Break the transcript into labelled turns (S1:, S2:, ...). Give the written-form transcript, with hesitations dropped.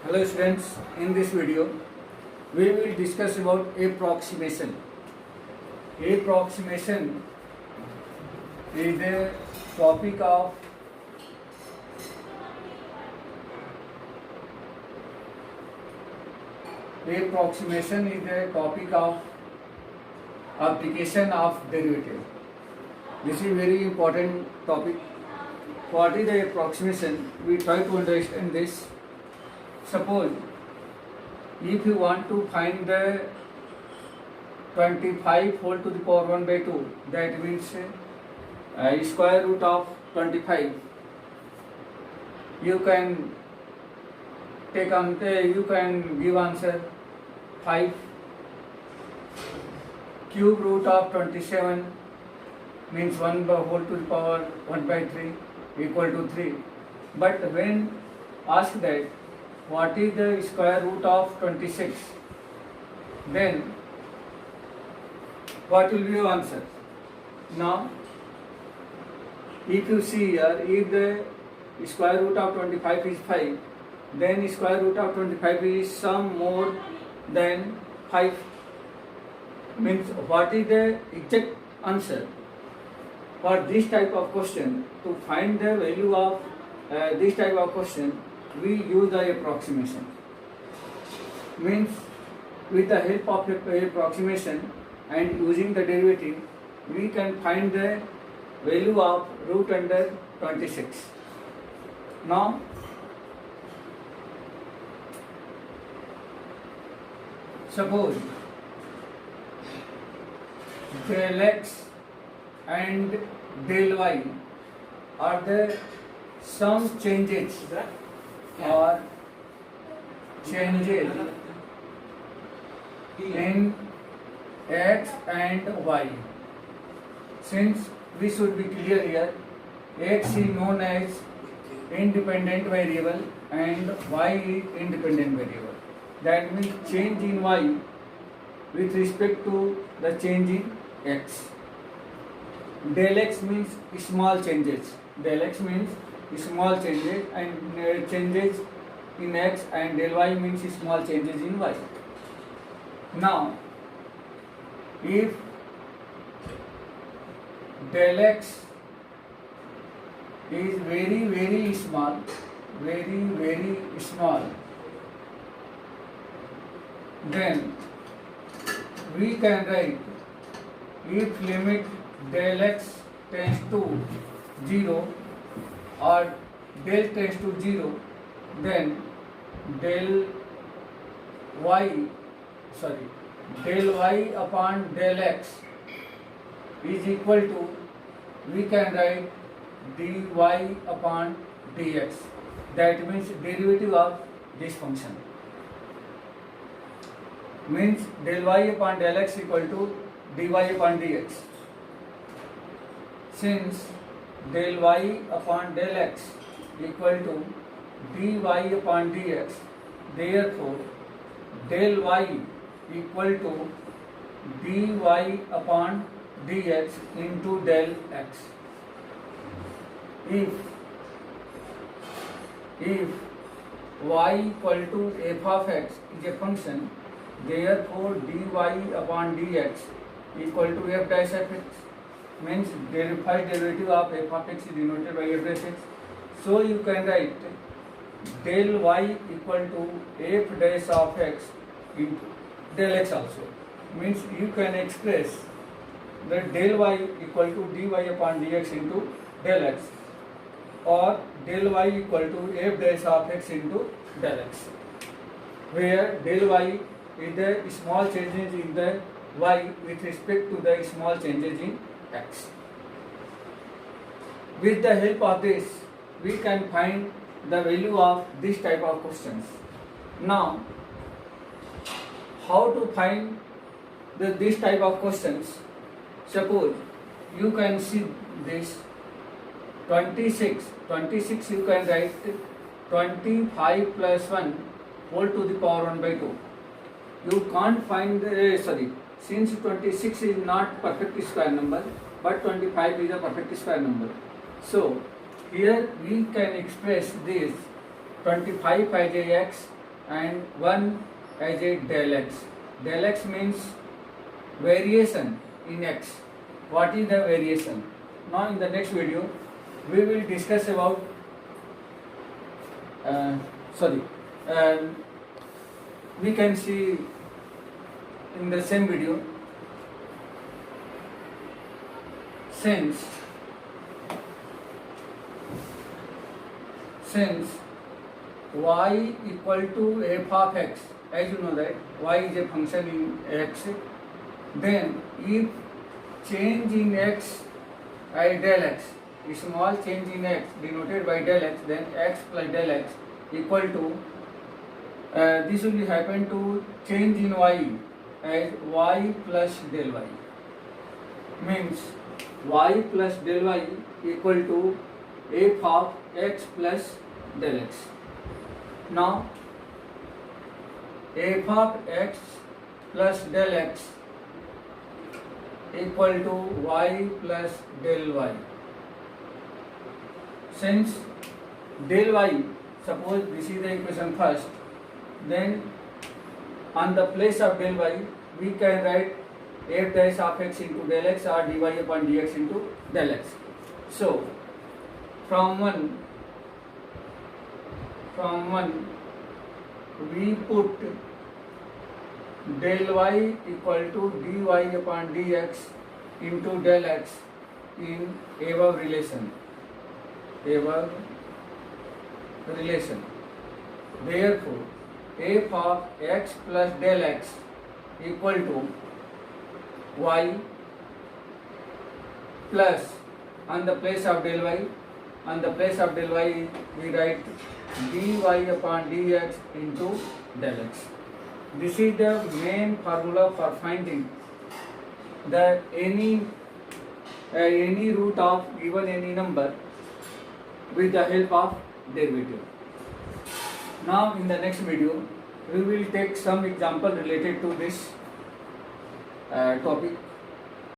S1: Hello students, in this video we will discuss about approximation. Approximation is the topic of application of derivative. This is very important topic. What is the approximation? We try to understand this. Suppose if you want to find the 25 whole to the power 1 by 2, that means square root of 25, you can give answer 5. Cube root of 27 means 1 by whole to the power 1 by 3 equal to 3. But when asked that what is the square root of 26, then what will be your answer? Now, if you see here, if the square root of 25 is 5, then square root of 25 is some more than 5. Means what is the exact answer? For this type of question, to find the value of this type of question, we use the approximation. Means with the help of approximation and using the derivative, we can find the value of root under 26. Now, suppose del x and del y are the some changes or changes in x and y. Since we should be clear here, x is known as independent variable and y is independent variable. That means change in y with respect to the change in x. Del x means small changes. Del x means small changes and changes in x, and del y means small changes in y. Now, if del x is very small, then we can write, if limit del x tends to 0 or del tends to 0, then del y upon del x is equal to, we can write dy upon dx. That means derivative of this function. Means del y upon del x equal to dy upon dx. Since del y upon del x equal to dy upon dx, therefore del y equal to dy upon dx into del x. If y equal to f of x is a function, therefore dy upon dx equal to f dash f x. Means the first derivative of f of x is denoted by f dash x. So you can write del y equal to f dash of x into del x also. Means you can express the del y equal to dy upon dx into del x, or del y equal to f dash of x into del x, where del y is the small changes in the y with respect to the small changes in x. With the help of this, we can find the value of this type of questions. Now, how to find this type of questions? Suppose you can see this 26 you can write 25 plus 1 whole to the power 1 by 2. You can't find since 26 is not perfect square number, but 25 is a perfect square number. So here we can express this 25 as a x and one as a del x. Del x means variation in x. What is the variation? Now in the next video we will discuss about we can see in the same video, since y equal to f of x, as you know that y is a function in x, then if change in x by del x, a small change in x denoted by del x, then x plus del x equal to this will happen to change in y as y plus del y, means y plus del y equal to f of x plus del x. Now f of x plus del x equal to y plus del y. Since del y, suppose this is the equation first, then on the place of del y we can write f dash of x into del x or dy upon dx into del x. So from one we put del y equal to dy upon dx into del x in above relation. Therefore f of x plus del x equal to y plus, on the place of del y we write dy upon dx into del x. This is the main formula for finding the any root of given any number with the help of derivative. Now in the next video we will take some example related to this topic.